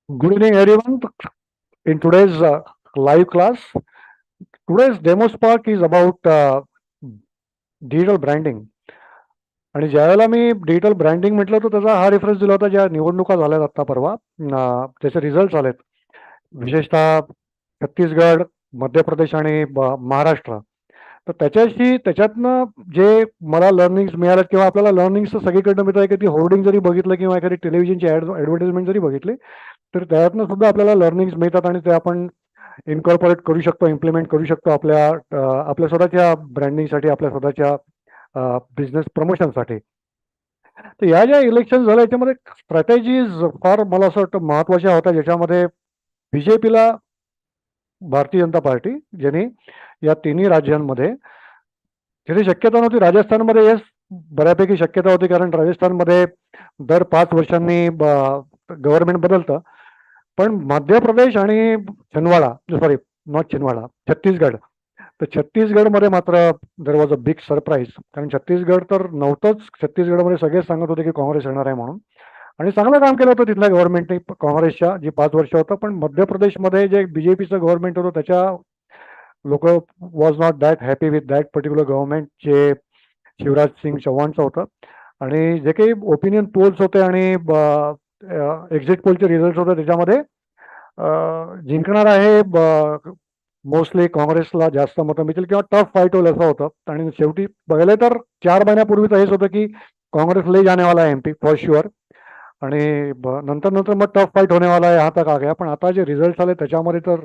Good evening, everyone. In today's live class, today's demo spark is about digital branding. आणि ज्यावेळेला मी digital branding म्हटलं तर त्याचा हा रेफरन्स दिला होता ज्या निवडणुका झाल्यात आत्ता परवा. त्याचे रिझल्ट आलेत. विशेषतः छत्तीसगड, मध्य प्रदेश आणि महाराष्ट्र. तर त्याच्यातनं जे मला लर्निंग्स मिळाल्यात किंवा आपल्याला लर्निंग्स तर सगळीकडनं मिळतं. एखादी होर्डिंग जरी बघितलं किंवा एखादी टेलिव्हिजनची ॲडव्हर्टाइजमेंट जरी बघितली, तर त्यातनं सुद्धा आपल्याला लर्निंग्स मिळतात आणि ते आपण इन्कॉर्पोरेट करू शकतो, इम्प्लिमेंट करू शकतो आपल्या स्वतःच्या ब्रँडिंगसाठी, आपल्या स्वतःच्या बिझनेस प्रमोशनसाठी. तर या ज्या इलेक्शन झाल्या याच्यामध्ये स्ट्रॅटेजीज फार मला असं वाटतं महत्वाच्या होत्या, ज्याच्यामध्ये बीजेपीला, भारतीय जनता पार्टी, ज्यांनी या तिन्ही राज्यांमध्ये जिथे शक्यता नव्हती, राजस्थानमध्ये येस बऱ्यापैकी शक्यता होती, कारण राजस्थानमध्ये दर 5 वर्षांनी गव्हर्नमेंट बदलतं. पण मध्य प्रदेश आणि नॉट छिंदवाडा, छत्तीसगड. तर छत्तीसगडमध्ये मात्र there was a big surprise, कारण छत्तीसगड तर नव्हतंच. छत्तीसगडमध्ये सगळेच सांगत होते की काँग्रेस येणार आहे म्हणून, आणि चांगलं काम केलं होतं तिथल्या गव्हर्नमेंटने, काँग्रेसच्या जी 5 वर्ष होतं. पण मध्य प्रदेशमध्ये जे बीजेपीचं गव्हर्नमेंट होतं त्याच्या लोक was not that happy with that particular government, जे शिवराज सिंग चव्हाणचं होतं. आणि जे काही ओपिनियन पोल्स होते आणि एक्झिट पोलचे रिझल्ट होते त्याच्यामध्ये जिंकणार आहे मोस्टली काँग्रेसला जास्त मतं मिळतील किंवा टफ फाईट होईल असं होतं. आणि शेवटी बघायला तर 4 महिन्यापूर्वीच हेच होतं की काँग्रेस ले जाने वाला आहे एमपी फॉर शुअर. आणि नंतर नंतर मग टफ फाईट होने वाला आहे, यहाँ तक आ गया. पण आता जे रिझल्ट आले त्याच्यामध्ये तर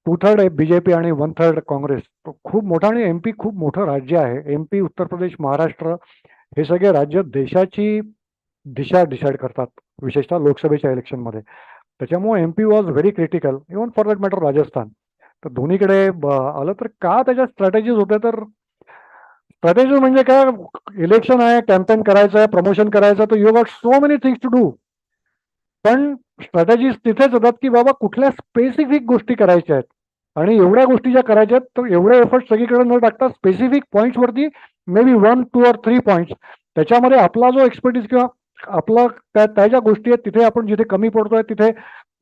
2/3 आहे बीजेपी आणि 1/3 काँग्रेस. तो खूप मोठा, आणि एमपी खूप मोठं राज्य आहे. एमपी, उत्तर प्रदेश, महाराष्ट्र हे सगळे राज्य देशाची दिशा डिसाईड करतात, विशेषतः लोकसभेच्या इलेक्शनमध्ये. त्याच्यामुळे MP was very critical, even for that matter Rajasthan. तर दोन्हीकडे आलं तर का त्याच्या स्ट्रॅटेजीज होत्या, तर स्ट्रॅटेजी म्हणजे काय, इलेक्शन आहे, कॅम्पेन करायचं आहे, प्रमोशन करायचं, तर you got so many things to do. पण स्ट्रॅटेजीज तिथेच होतात की बाबा कुठल्या स्पेसिफिक गोष्टी करायच्या आहेत, आणि एवढ्या गोष्टी ज्या करायच्या आहेत तर एवढे एफर्ट सगळीकडे न टाकता स्पेसिफिक पॉईंट्सवरती, मे बी 1, 2 or 3 पॉईंट्स, त्याच्यामध्ये आपला जो एक्सपर्टीज किंवा आपला त्या ज्या गोष्टी आहेत तिथे आपण जिथे कमी पडतोय तिथे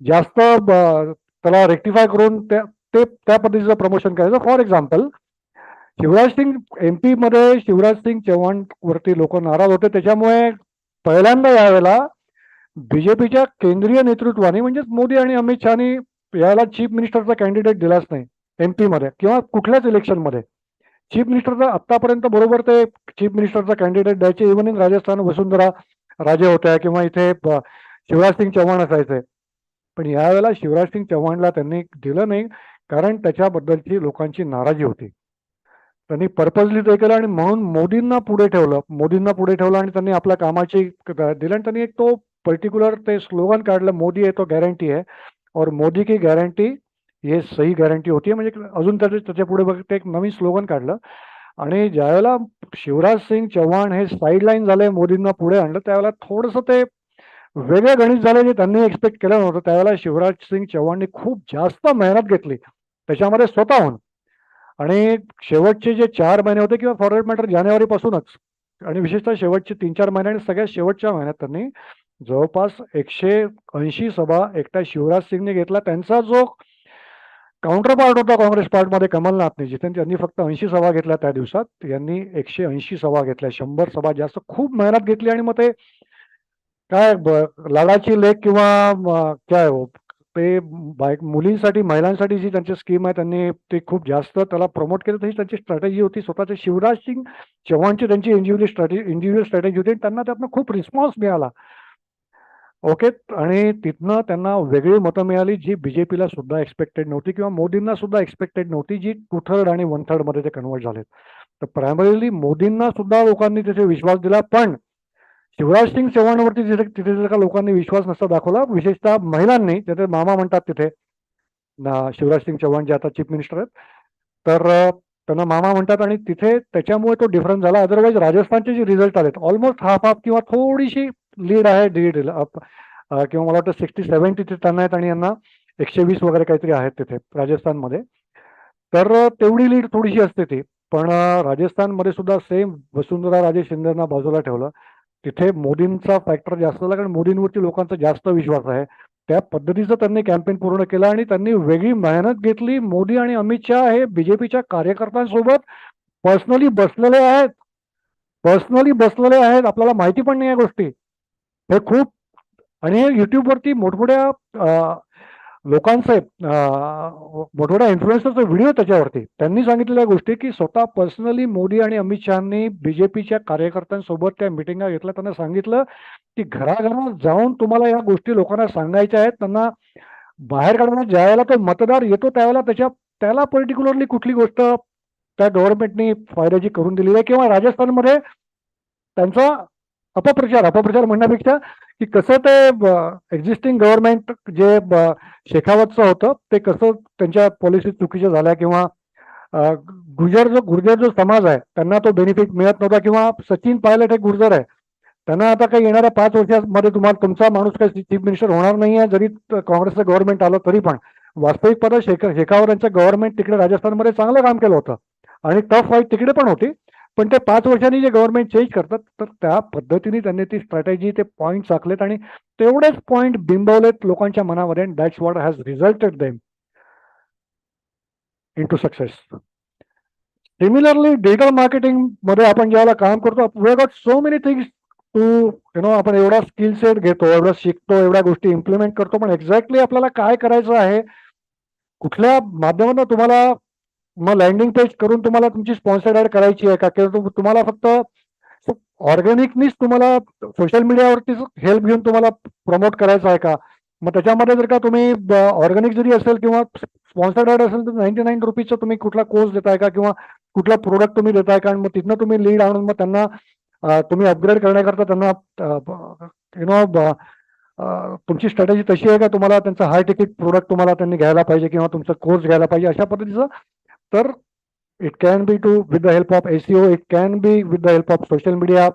जास्त त्याला रेक्टिफाय करून त्या पद्धतीचं प्रमोशन करायचं. For example, Shivraj Singh MP मध्ये शिवराज सिंग चव्हाण वरती लोक नाराज होते. त्याच्यामुळे पहिल्यांदा यावेळेला बीजेपीच्या केंद्रीय नेतृत्वाने, म्हणजेच मोदी आणि अमित शहानी, याला चीफ मिनिस्टरचा कॅन्डिडेट दिलाच नाही एमपी मध्ये किंवा कुठल्याच इलेक्शनमध्ये. चीफ मिनिस्टरचा आतापर्यंत बरोबर ते चीफ मिनिस्टरचा कॅन्डिडेट द्यायचे, इव्हन इन राजस्थान वसुंधरा राजे होत्या किंवा इथे शिवराज सिंग चव्हाण असायचे. पण यावेळेला शिवराज सिंग चव्हाणला त्यांनी दिलं नाही, कारण त्याच्याबद्दलची लोकांची नाराजी होती. त्यांनी पर्पजली ते केलं आणि म्हणून मोदींना पुढे ठेवलं आणि त्यांनी आपल्या कामाची दिलं, आणि त्यांनी एक तो पर्टिक्युलर ते स्लोगन काढलं, मोदी आहे तो गॅरंटी आहे, और मोदी की गॅरंटी हे सही गॅरंटी होती. म्हणजे अजून त्याच्या पुढे बघ ते एक नवीन स्लोगन काढलं. आणि ज्यावेळेला शिवराज सिंग चव्हाण हे साईडलाईन झाले, मोदींना पुढे आणलं, त्यावेळेला थोडंसं ते वेगळे गणित झाले, जे त्यांनी एक्सपेक्ट केलं नव्हतं. त्यावेळेला शिवराज सिंग चव्हाणनी खूप जास्त मेहनत घेतली त्याच्यामध्ये स्वतःहून. आणि शेवटचे जे 4 महिने होते किंवा फॉर दॅट मॅटर जानेवारीपासूनच, आणि विशेषतः शेवटचे 3-4 महिने आणि सगळ्यात शेवटच्या महिन्यात त्यांनी जवळपास 180 सभा एकट्या शिवराज सिंगने घेतला. त्यांचा जो काउंटर पार्ट होता काँग्रेस पार्टमध्ये कमलनाथने, जिथे त्यांनी फक्त 80 सभा घेतल्या त्या दिवसात, यांनी 180 सभा घेतल्या, 100 सभा जास्त. खूप मेहनत घेतली. आणि मग ते काय लाडाची लेक किंवा काय हो, ते मुलींसाठी, महिलांसाठी जी त्यांची स्कीम आहे त्यांनी ते खूप जास्त त्याला प्रमोट केलं. तशी त्यांची स्ट्रॅटेजी होती स्वतःची. शिवराज सिंग चव्हाणची त्यांची इंडिव्हिज्युअल स्ट्रॅटेजी होती, आणि त्यांना त्यातनं खूप रिस्पॉन्स मिळाला. ओके. आणि तिथनं त्यांना वेगळी मतं मिळाली, जी बीजेपीला सुद्धा एक्सपेक्टेड नव्हती किंवा मोदींना सुद्धा एक्सपेक्टेड नव्हती, जी 2/3 आणि 1/3 मध्ये ते कन्वर्ट झालेत. तर प्रायमरीली मोदींना सुद्धा लोकांनी तिथे विश्वास दिला. पण शिवराज सिंग चव्हाणवरती तिथे जर का लोकांनी विश्वास नसता दाखवला, विशेषतः महिलांनी, तिथे मामा म्हणतात तिथे शिवराज सिंग चव्हाण जे आता चीफ मिनिस्टर आहेत, तर त्यांना मामा म्हणतात. आणि तिथे त्याच्यामुळे तो डिफरन्स झाला. अदरवाईज राजस्थानचे जे रिझल्ट आलेत ऑलमोस्ट हाफ हाफ किंवा थोडीशी लीड आहे किंवा मला वाटतं 60-70 तिथे त्यांना आहेत, आणि यांना 120 वगैरे काहीतरी आहेत तिथे राजस्थानमध्ये. तर तेवढी लीड थोडीशी असते ती. पण राजस्थानमध्ये सुद्धा सेम वसुंधरा राजे शिंदेना बाजूला ठेवलं. तिथे मोदींचा फॅक्टर जास्त झाला, कारण मोदींवरती लोकांचा जास्त विश्वास आहे. त्या पद्धतीचं त्यांनी कॅम्पेन पूर्ण केलं आणि त्यांनी वेगळी मेहनत घेतली. मोदी आणि अमित शहा हे बीजेपीच्या कार्यकर्त्यांसोबत पर्सनली बसलेले आहेत, आपल्याला माहिती पण नाही या गोष्टी. हे खूप, आणि हे युट्यूबवरती मोठमोठ्या लोकांचे मोठमोठ्या इन्फ्लुएन्सरचे व्हिडिओ त्याच्यावरती त्यांनी सांगितलेल्या गोष्टी की स्वतः पर्सनली मोदी आणि अमित शहानी बीजेपीच्या कार्यकर्त्यांसोबत त्या मिटिंगा घेतल्या. त्यांना सांगितलं की घराघरात जाऊन तुम्हाला या गोष्टी लोकांना सांगायच्या आहेत, त्यांना बाहेर काढण्यात ज्यावेळेला तो मतदार येतो त्यावेळेला त्याला पर्टिक्युलरली कुठली गोष्ट त्या गव्हर्नमेंटनी फायद्याची करून दिलेली आहे, किंवा राजस्थानमध्ये त्यांचा अपप्रचार म्हणण्यापेक्षा की कसं ते एक्झिस्टिंग गव्हर्नमेंट जे शेखावतचं होतं ते कसं त्यांच्या पॉलिसी चुकीच्या झाल्या, किंवा गुर्जर जो समाज आहे त्यांना तो बेनिफिट मिळत नव्हता, किंवा सचिन पायलट हे गुर्जर आहे, त्यांना आता काही येणाऱ्या 5 वर्षामध्ये तुमचा माणूस काही चीफ मिनिस्टर होणार नाहीये जरी काँग्रेसचं गव्हर्नमेंट आलं तरी. पण वास्तविक पाहता शेखावत यांचं गव्हर्नमेंट तिकडे राजस्थानमध्ये चांगलं काम केलं होतं आणि टफ फाईट तिकडे पण होती. पण ते 5 वर्षांनी जे गव्हर्नमेंट चेंज करतात तर त्या पद्धतीने त्यांनी ती स्ट्रॅटेजी, ते पॉईंट आखलेत आणि तेवढेच पॉईंट बिंबवलेत लोकांच्या मनामध्ये. And that's what has resulted them into success. Similarly digital marketing मध्ये आपण ज्याला काम करतो, we got so many things to आपण एवढा स्किल सेट घेतो, एवढं शिकतो, एवढ्या गोष्टी इम्प्लिमेंट करतो, पण एक्झॅक्टली आपल्याला काय करायचं आहे, कुठल्या माध्यमातून तुम्हाला मग लँडिंग पेज करून तुम्हाला तुमची स्पॉन्सर्ड ऍड करायची आहे का, किंवा तुम्हाला फक्त ऑर्गॅनिकनीच तुम्हाला सोशल मीडियावरतीच हेल्प घेऊन तुम्हाला प्रमोट करायचं आहे का. मग त्याच्यामध्ये जर का तुम्ही ऑर्गॅनिक जरी असेल किंवा स्पॉन्सर्ड ऍड असेल तर 99 रुपीजचा तुम्ही कुठला कोर्स देताय का, किंवा कुठला प्रोडक्ट तुम्ही देताय का, आणि मग तिथनं तुम्ही लीड आणून मग त्यांना तुम्ही अपग्रेड करण्याकरता त्यांना तुमची स्ट्रॅटेजी तशी आहे का तुम्हाला त्यांचं हाय टिकीट प्रोडक्ट तुम्हाला त्यांनी घ्यायला पाहिजे किंवा तुमचा कोर्स घ्यायला पाहिजे अशा पद्धतीचं. तर it can be with the help of SEO, it can be with the help of social media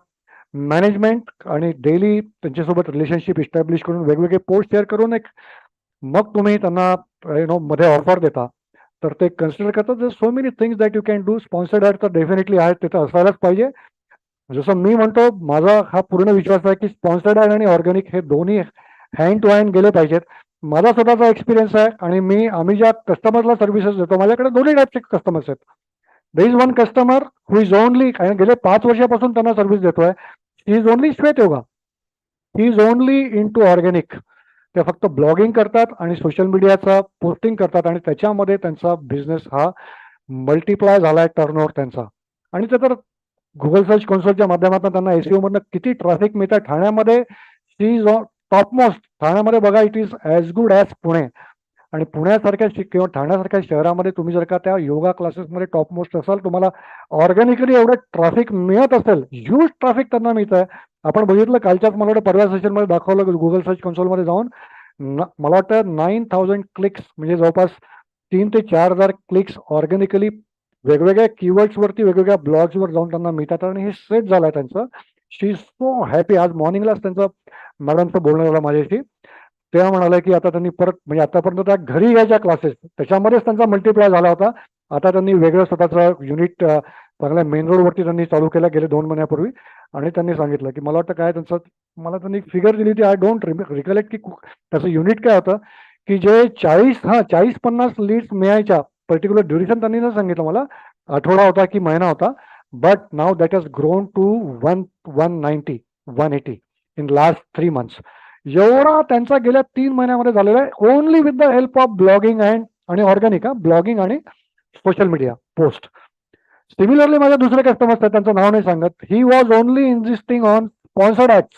management आणि डेली त्यांच्यासोबत रिलेशनशिप इस्टॅब्लिश करून वेगवेगळे पोस्ट शेअर करून मग तुम्ही त्यांना मध्ये ऑफर देता तर ते कन्सिडर करतात. So many things that you can do. Sponsored ad तर डेफिनेटली आहेत, तिथं असायलाच पाहिजे. जसं मी म्हणतो, माझा हा पूर्ण विश्वास आहे की स्पॉन्सर्ड ऍड आणि ऑर्गॅनिक हे दोन्ही हँड टू हँड गेले पाहिजेत. माझा स्वतःचा एक्सपिरियन्स आहे आणि आम्ही ज्या कस्टमरला सर्व्हिसेस देतो माझ्याकडे दोन्ही टाईपचे कस्टमर्स आहेत. There is one customer who is only, गेले 5 वर्षापासून त्यांना सर्व्हिस देतोय, ही इज ओनली श्वेत योगा, he is only into organic. ते फक्त ब्लॉगिंग करतात आणि सोशल मीडियाचा पोस्टिंग करतात आणि त्याच्यामध्ये त्यांचा बिझनेस हा मल्टिप्लाय झालाय, टर्नओव्हर त्यांचा. आणि ते तर गुगल सर्च कन्सोलच्या माध्यमातून त्यांना एसईओ मधनं किती ट्रॅफिक मिळतं. ठाण्यामध्ये शी इज टॉपमोस्ट. ठाण्यामध्ये बघा, it is as good as Pune. आणि पुण्यासारख्या किंवा ठाण्यासारख्या शहरामध्ये तुम्ही जर का त्या योगा क्लासेसमध्ये टॉपमोस्ट असाल, तुम्हाला ऑर्गॅनिकली एवढं ट्रॅफिक मिळत असेल, ह्यूज ट्रॅफिक त्यांना मिळत आहे. आपण बघितलं कालच्याच मला वाटतं परवा सेशनमध्ये दाखवलं गुगल सर्च कन्सोलमध्ये जाऊन, मला वाटतं 9,000 क्लिक्स म्हणजे जवळपास 3 ते 4,000 क्लिक्स ऑर्गॅनिकली वेगवेगळ्या कीवर्ड्सवरती वेगवेगळ्या ब्लॉग्सवर जाऊन त्यांना मिळतात आणि हे सेट झालंय त्यांचं. She is so happy. आज मॉर्निंगलाच त्यांचं मॅडमचं बोलणं झालं माझ्याशी. तेव्हा म्हणाले की आता त्यांनी परत म्हणजे आतापर्यंत त्या घरी घ्यायच्या क्लासेस त्याच्यामध्येच त्यांचा मल्टिप्लाय झाला होता. आता त्यांनी वेगळं स्वतःचं युनिट चांगल्या मेन रोडवरती त्यांनी चालू केलं गेले 2 महिन्यापूर्वी. आणि त्यांनी सांगितलं की मला वाटतं काय त्यांचं, मला त्यांनी फिगर दिली होती, आय डोंट रिकलेक्ट की त्याचं युनिट काय होतं की जे 40-50 लीड्स मिळायच्या पर्टिक्युलर ड्युरेशन त्यांनी नाही सांगितलं मला, आठवडा होता की महिना होता, but now that has grown to 190-180 in last 3 months. एवढा त्यांचा गेल्या 3 महिन्यामध्ये झालेला आहे, only with the help of blogging आणि ऑर्गॅनिक, ब्लॉगिंग आणि सोशल मीडिया पोस्ट. सिमिलरली माझ्या दुसरे कस्टमर्स आहेत, त्यांचं नाव नाही सांगत, he was only investing on sponsored ads.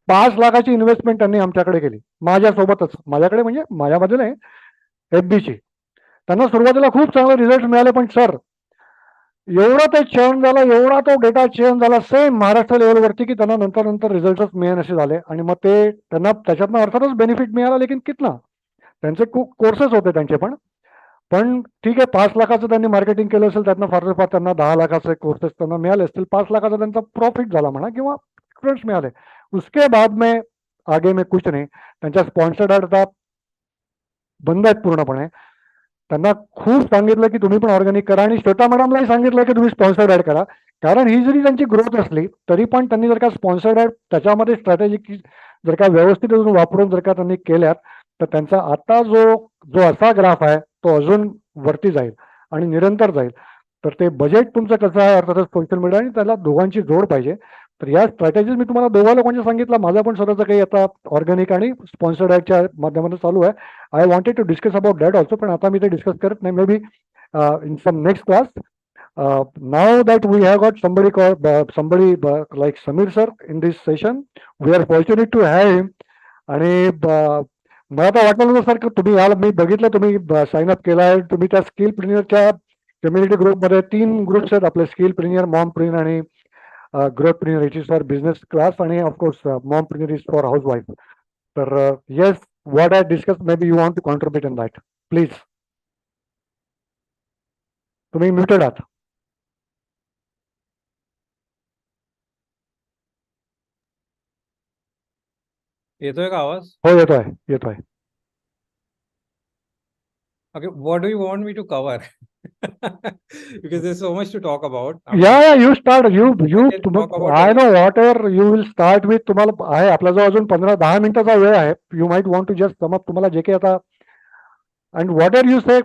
5 लाखाची इन्व्हेस्टमेंट त्यांनी आमच्याकडे केली माझ्यासोबतच, माझ्याकडे म्हणजे माझ्यामध्ये नाही, FBची. त्यांना सुरुवातीला खूप चांगले रिझल्ट मिळाले, पण सर एवढा ते चर्न झाला, एवढा तो डेटा चर्न झाला सेम महाराष्ट्र लेवलवरती की त्यांना नंतर रिझल्टच मिळेनसे झाले. आणि मग ते त्यांना त्याच्यातनं अर्थातच बेनिफिट मिळाला, लेकिन कितना, त्यांचे कोर्सेस होते त्यांचे पण ठीक आहे, 5 लाखाचं त्यांनी मार्केटिंग केलं असेल, त्यातनं फार फार त्यांना 10 लाखाचे कोर्सेस त्यांना मिळाले असतील, 5 लाखाचा त्यांचा प्रॉफिट झाला म्हणा किंवा स्टुडंट्स मिळाले. उसके बाद में आगे में कुछ नाही. त्यांच्या स्पॉन्सर्ड आता बंद आहेत पूर्णपणे. त्यांना खूप सांगितलं की तुम्ही पण ऑर्गॅनिक करा आणि श्वेता मॅडमलाही सांगितलं की तुम्ही स्पॉन्सर्ड ऍड करा. कारण ही जरी त्यांची ग्रोथ असली तरी पण त्यांनी जर का स्पॉन्सर्ड ऍड त्याच्यामध्ये स्ट्रॅटेजी जर का व्यवस्थित वापरून जर का त्यांनी केल्यात तर त्यांचा आता जो असा ग्राफ आहे तो अजून वरती जाईल आणि निरंतर जाईल. तर ते बजेट तुमचं कसं आहे अर्थातच सोशल मीडिया आणि त्याला दोघांची जोड पाहिजे. तर या स्ट्रॅटेजीज मी तुम्हाला दोघा लोकांच्या सांगितलं. माझा पण स्वतःचं काही आता ऑर्गॅनिक आणि स्पॉन्सर्ड ॲडच्या माध्यमातून चालू आहे. I wanted to discuss about that also, पण आता मी ते डिस्कस करत नाही. Maybe in some next class. Now that we have got somebody like Samir sir in this session, we are fortunate to have him. आणि मला तर वाटलं नव्हतं सर की तुम्ही याला, मी बघितलं तुम्ही साइन अप केला आहे. तुम्ही त्या स्किल प्रिनियरच्या कम्युनिटी ग्रुपमध्ये 3 ग्रुप्स आहेत आपले, स्किल प्रिनियर, मॉम प्रिनियर आणि growth premier. It is for business class आणि of course mom premier is for housewife. तर yes, what I discuss maybe you want to contribute in that please. तुम्ही muted आहात. येतोय का आवाज? हो, येतोय येतोय. Okay, what do you want me to cover? Because there's so much to talk about. Yeah, you start. talk about I know whatever you will start with. तुम्हाला आहे आपल्याजवळ अजून 15-10 मिनिटाचा वेळ आहे. You might want to just sum up तुम्हाला जे काही आता अँड व्हॉट आर यू से.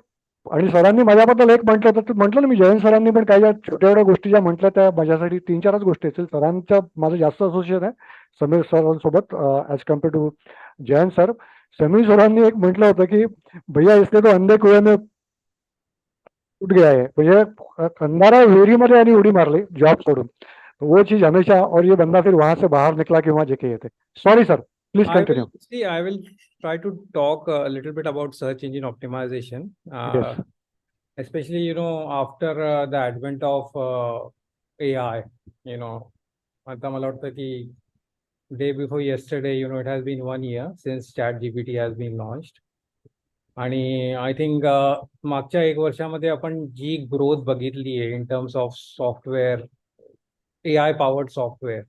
आणि सरांनी माझ्याबद्दल एक म्हटलं तर म्हटलं ना मी, जयंत सरांनी पण काही ज्या छोट्या छोट्या गोष्टी ज्या म्हटल्या त्या माझ्यासाठी 3-4च गोष्टी असतील. सरांच्या माझं जास्त असोसिएशन आहे समीर सरांसोबत as compare to Jayant sir. Sameer सरांनी एक म्हटलं होतं की भैया इसने तो अंधे कुएं में उठ गया है. म्हणजे अंधारा वेरीमध्ये आणि उडी मारली जॉब सोडून. वो चीज हमेशा, और ये बंदा फिर वहां से बाहर निकला कि वहां जेके थे. Sorry sir, please continue. I will try to talk a little bit about search engine optimization. Yes. Especially, after the advent of AI, आता मला वाटतं की day before yesterday, it has been 1 year since ChatGPT has been launched. आणि I think मागच्या 1 वर्षामध्ये आपण जी growth बघितली आहे in terms of software, AI powered software,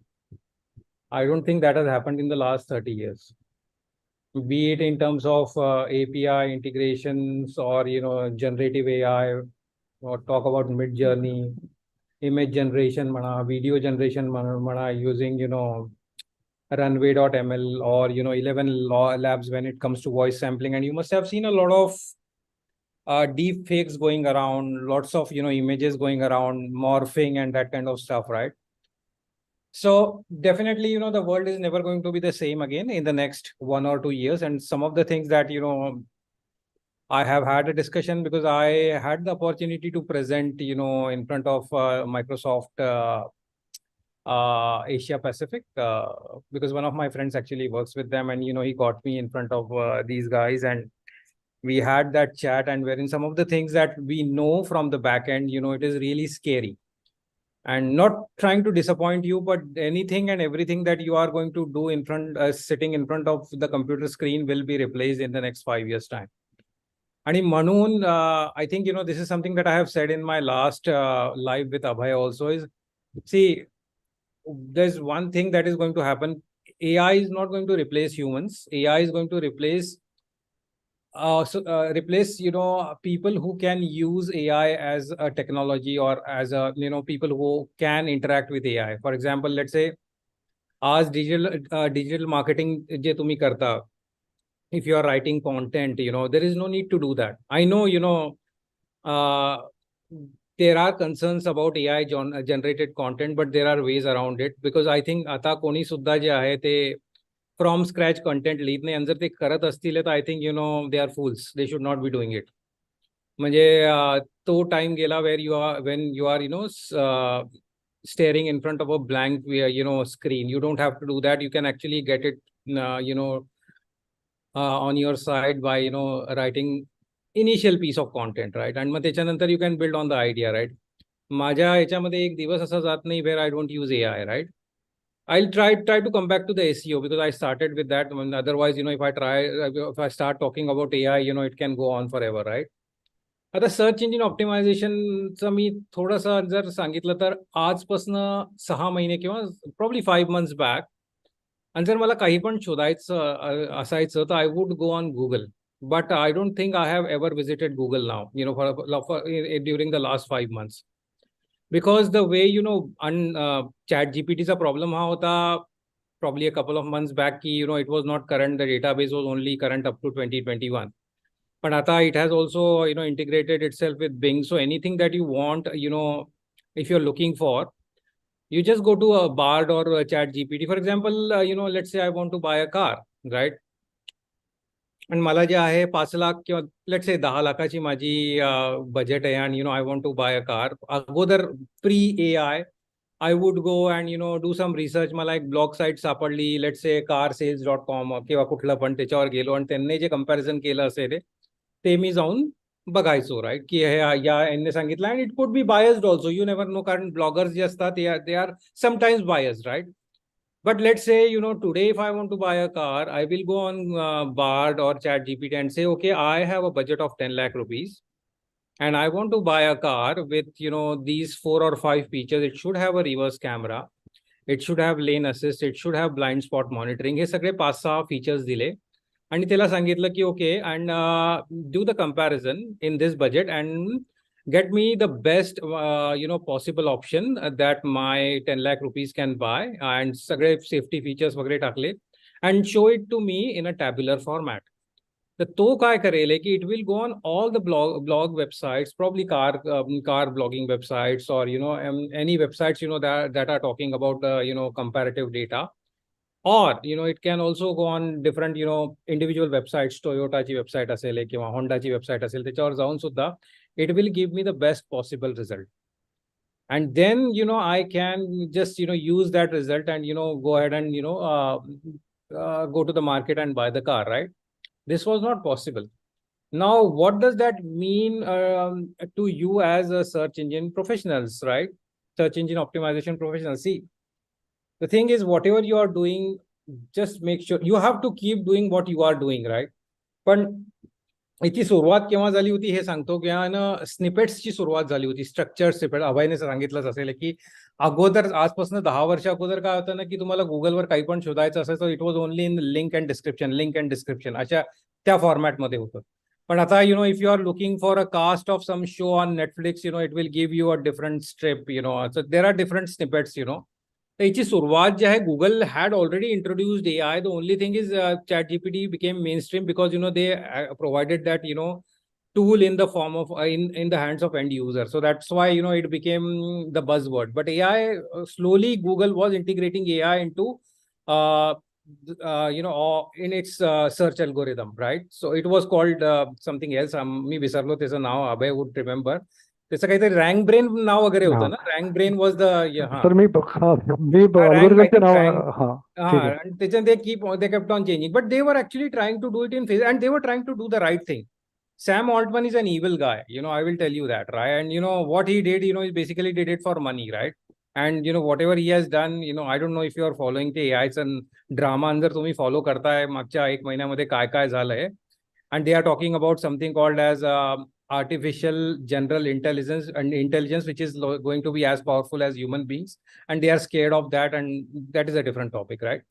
I don't think that has happened in the last 30 years. Be it in terms of API integrations or generative AI, or talk about mid journey, image generation, video generation, using runway.ml or 11 labs when it comes to voice sampling. And you must have seen a lot of deep fakes going around, lots of images going around, morphing and that kind of stuff, right? So definitely the world is never going to be the same again in the next 1 or 2 years. And some of the things that I have had a discussion, because I had the opportunity to present in front of Microsoft Asia Pacific, because one of my friends actually works with them, and he got me in front of these guys, and we had that chat, and wherein some of the things that we know from the back end, it is really scary. And not trying to disappoint you, but anything and everything that you are going to do in front, sitting in front of the computer screen, will be replaced in the next 5 years time. And म्हणून I think this is something that I have said in my last live with Abhay also, is see, there's one thing that is going to happen. AI is not going to replace humans. AI is going to replace people who can use AI as a technology, or as a people who can interact with AI. For example, let's say as digital marketing je tumhi karta, if you are writing content, there is no need to do that. I know there are concerns about AI generated content, but there are ways around it, because I think आता कोणी सुद्धा जे आहे ते from scratch content लिहित नाही. आणि जर ते करत असतील तर I think they are fools, they should not be doing it. म्हणजे तो टाइम गेला when you are staring in front of a blank screen. You don't have to do that. You can actually get it on your side by writing initial piece of content, right? And मग त्याच्यानंतर you can build on the idea, right? माझ्या ह्याच्यामध्ये एक दिवस असा जात नाही where I don't use AI, right? I'll try to come back to the SEO, because I started with that. Otherwise, if I start talking about AI, it can go on forever, right? आता search engine ऑप्टिमायझेशनचं मी थोडंसं जर सांगितलं तर आजपासून 6 महिने किंवा probably 5 months back, आणि जर मला काही पण शोधायचं असायचं तर I would go on Google. But I don't think I have ever visited Google now during the last 5 months. Because the way ChatGPTचा प्रॉब्लेम हा होता, probably a couple of months back, it was not current. The database was only current up to 2021. But Ata, it has also, integrated itself with Bing. So anything that you want, if you're looking for, you just go to a Bard or a Chat GPT. For example, let's say I want to buy a car, right? आणि मला जे आहे 5 लाख किंवा late से 10 लाखाची माझी budget आहे आणि I want to buy a car. अगोदर pre AI I would go and do some research. मला एक ब्लॉग साईट सापडली, लेट से carsales.com किंवा कुठलं पण, त्याच्यावर गेलो आणि त्यांनी जे कंपॅरिझन केलं असेल ते मी जाऊन बघायचो, राईट, की हे या यांनी सांगितलं. And it could be biased also, you never know, कारण ब्लॉगर्स जे असतात they are sometimes biased, right. But let's say, today if I want to buy a car, I will go on Bard or Chat GPT and say, okay, I have a budget of 10 lakh rupees and I want to buy a car with, these 4 or 5 features. It should have a reverse camera. It should have lane assist. It should have blind spot monitoring. हे सगळे 5-6 features दिले. आणि त्याला सांगितलं की okay, and do the comparison in this budget and get me the best possible option that my 10 lakh rupees can buy, and सगळे safety features वगैरे टाकले and show it to me in a tabular format. तर तो काय करेल की it will go on all the blog websites, probably car blogging websites, or any websites that are talking about comparative data. Or it can also go on different individual websites. Toyotaची website असेल किंवा Hondaची website असेल, त्याच्यावर जाऊन सुद्धा it will give me the best possible result. And then I can just use that result and go ahead and go to the market and buy the car, right? This was not possible. Now, what does that mean to you as a search engine professionals, right? Search engine optimization professionals. See, the thing is, whatever you are doing, just make sure you have to keep doing what you are doing, right? पण याची सुरुवात केव्हा झाली होती हे सांगतो, किंवा स्निपेट्सची सुरुवात झाली होती. स्ट्रक्चर स्निपेट अभयने सांगितलंच असेल की अगोदर, आजपासून 10 वर्ष अगोदर काय होतं ना, की तुम्हाला गुगलवर काही पण शोधायचं असायचं, it was only in link and description अशा त्या फॉर्मॅटमध्ये होतं. पण आता if you are looking for a cast of some show on Netflix, it will give you a different strip, so there are different snippets. तर याची सुरुवात जी आहे, Google had already introduced AI. The only thing is chat GPT became mainstream because they provided that tool in the form of in the hands of end user. So that's why it became the buzzword. But AI, slowly Google was integrating AI into in its search algorithm, right? So it was called something else. मी विसरलो त्याचं नाव, अभय would remember. त्याचं काहीतरी rank brain नाव वगैरे होतं ना. RankBrain was the सर मी अल्गोरिदमचे नाव ठीक आहे. and they kept on changing, but they were actually trying to do it in phase, and they were trying to do the right thing. Sam Altman is an evil guy, I will tell you that, right? And what he did, he basically did it for money, right? And whatever he has done, I don't know if you are following the AI's and drama जर तुम्ही follow करताय मागच्या 1 महिन्यामध्ये काय काय झालंय. And they are talking about something called as artificial general intelligence, which is going to be as powerful as human beings, and they are scared of that, and that is a different topic, right?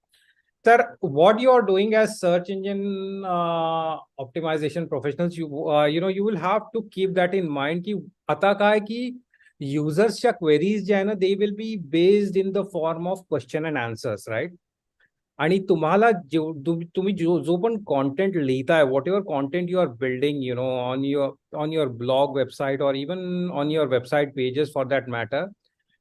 Sir, what you are doing as search engine optimization professionals, you will have to keep that in mind कि आता काय की usersच्या queries जे आहे ना, they will be based in the form of question and answers, right? आणि तुम्हाला तुम्ही जो पण कॉन्टेंट लिहिताय, what ever content you are building on your blog website और even on your website pages for that matter,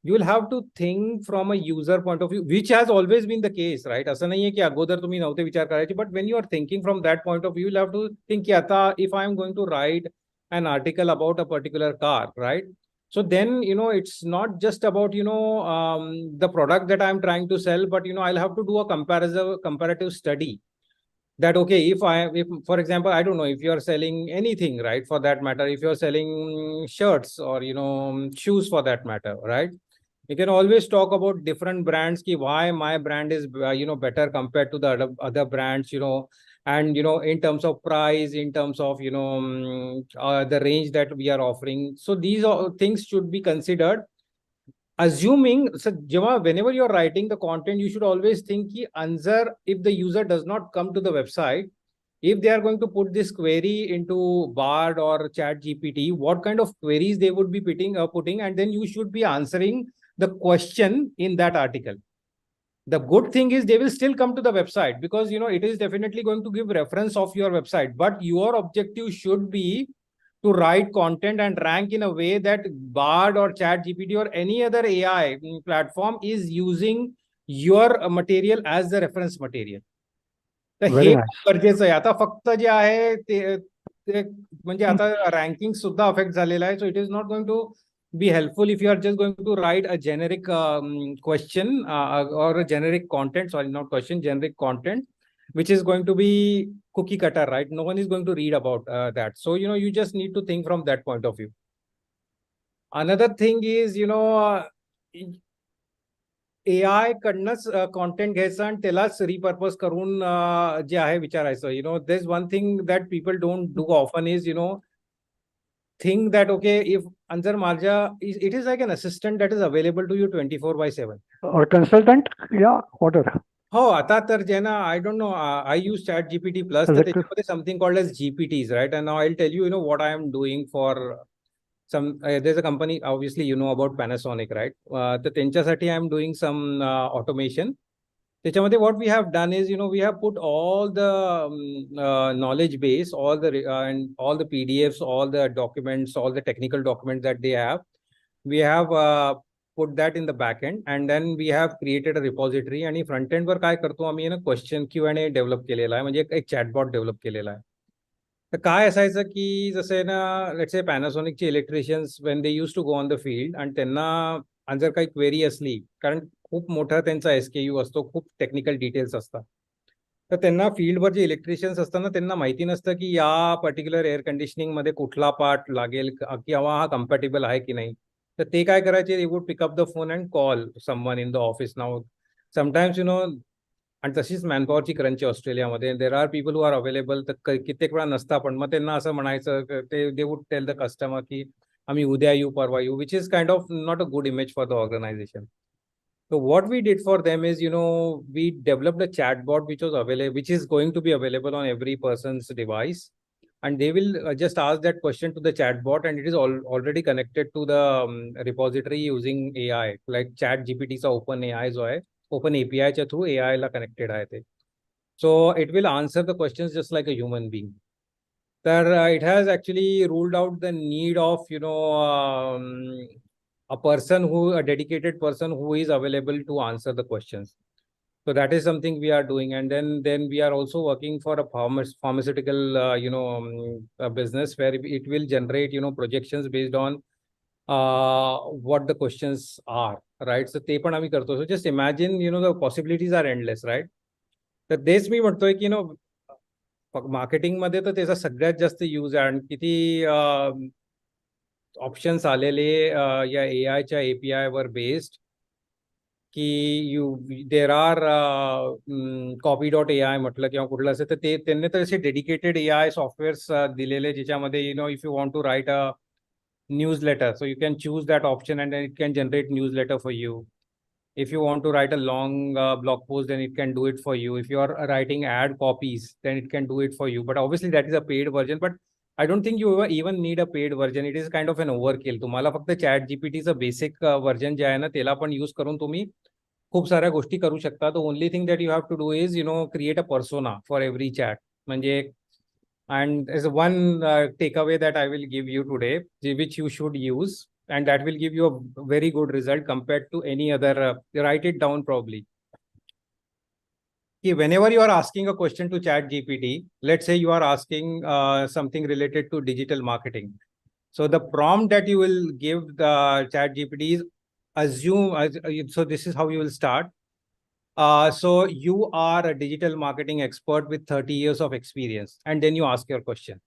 you will have to think from a user point of view, which has always been the case, right? असं नाहीये की अगोदर तुम्ही नव्हते विचार करायचे, but when you are thinking from that point of view, you have to think की आता if I am going to write an article about a particular car, right? So then, it's not just about, the product that I'm trying to sell, but, I'll have to do a comparative study that, okay, if for example, I don't know, if you're selling anything, right, for that matter, if you're selling shirts or, shoes for that matter, right? You can always talk about different brands, ki why my brand is, better compared to the other brands, and in terms of price, in terms of the range that we are offering. So these things should be considered, assuming, so whenever you're writing the content, you should always think ki answer, if the user does not come to the website, if they are going to put this query into Bard or Chat GPT, what kind of queries they would be putting, and then you should be answering the question in that article. The good thing is they will still come to the website because, it is definitely going to give reference of your website, but your objective should be to write content and rank in a way that Bard or Chat GPT or any other AI platform is using your material as the reference material. तर very हे nice. खूप गरजेचं आहे. आता फक्त जे आहे ते म्हणजे आता रँकिंग सुद्धा अफेक्ट झालेला आहे. So it is not going to be helpful if you are just going to write a generic question or a generic content, sorry, not question, generic content, which is going to be cookie cutter, right? No one is going to read about that. So, you just need to think from that point of view. Another thing is, AI कडनंच content घ्यायचं आणि त्यालाच repurpose करून जे आहे विचारायचं. there's one thing that people don't do often is, think that, okay, if Anjar Marja, it is like an assistant that is available to you 24/7. Or consultant, yeah, whatever. हो, आता तर जे ना, I don't know, I use Chat GPT Plus, तर त्याच्यामध्ये something called as GPTs, right? And now I'll tell you, what I am doing for some, there's a company, obviously, about Panasonic, right? तर त्यांच्यासाठी I am doing some automation. त्याच्यामध्ये what we have done is, we have put all the knowledge base, all the PDFs, all the documents, all the technical documents that they have. We have put that in the backend, and then we have created a repository. आणि front end वर काय करतो आम्ही ना, question Q&A develop केलेला आहे, म्हणजे एक chatbot develop केलेला आहे. तर काय असायचं की जसं ना, लेट्स से पॅनासॉनिकचे electricians when they use to go on the field, आणि त्यांना जर काही क्वेरी असली, कारण खूप मोठा त्यांचा SKU असतो, खूप टेक्निकल डिटेल्स असतात, तर त्यांना फील्डवर जे इलेक्ट्रिशियन्स असताना त्यांना माहिती नसतं की या पर्टिक्युलर एअर कंडिशनिंगमध्ये कुठला पार्ट लागेल किंवा हा कम्पॅटेबल आहे की नाही. तर ते काय करायचे, they would pick up the phone and call someone in the office. Now sometimes आणि तशीच मॅनपॉवरची क्रंची ऑस्ट्रेलियामध्ये, there are people who are available, तर कित्येक वेळा नसता, पण मग त्यांना असं म्हणायचं, they would tell the customer की आम्ही उद्या येऊ, परवा येऊ, which is kind of not a good image for the organization. So what we did for them is, we developed a chatbot which was available, which is going to be available on every person's device, and they will just ask that question to the chatbot, and it is already connected to the repository using AI, like Chat GPTचा open AI जो आहे, open API च्या through AI ला connected आहे ते. So it will answer the questions just like a human being. That it has actually ruled out the need of, a dedicated person who is available to answer the questions. So that is something we are doing. And then we are also working for a pharmaceutical, business where it will generate, projections based on what the questions are, right? So te पण आम्ही करतो. So just imagine, the possibilities are endless, right? तर तेच मी म्हणतोय की, मार्केटिंगमध्ये तर त्याचा सगळ्यात जास्त यूज आहे. आणि किती ऑप्शन्स आलेले या AIच्या API वर बेस्ड की देर आर copy.ai म्हटलं किंवा कुठलं असेल, तर त्यांनी तर असे डेडिकेटेड AI सॉफ्टवेअर्स दिलेले, ज्याच्यामध्ये if you want to write a newsletter, so you can choose that option and then it can generate newsletter for you. If you want to write a long blog post, then it can do it for you. If you are writing ad copies, then it can do it for you. But obviously that is a paid version, but I don't think you even need a paid version. It is kind of an overkill. तुम्हाला फक्त Chat GPTचं basic version जे आहे ना, त्याला पण use करून तुम्ही खूप साऱ्या गोष्टी करू शकता. The only thing that you have to do is, create a persona for every chat. म्हणजे and there's one takeaway that I will give you today, which you should use, and that will give you a very good result compared to any other. Write it down probably. Whenever you are asking a question to Chat GPT, let's say you are asking something related to digital marketing. So the prompt that you will give the Chat GPT is so this is how you will start. So you are a digital marketing expert with 30 years of experience, and then you ask your question.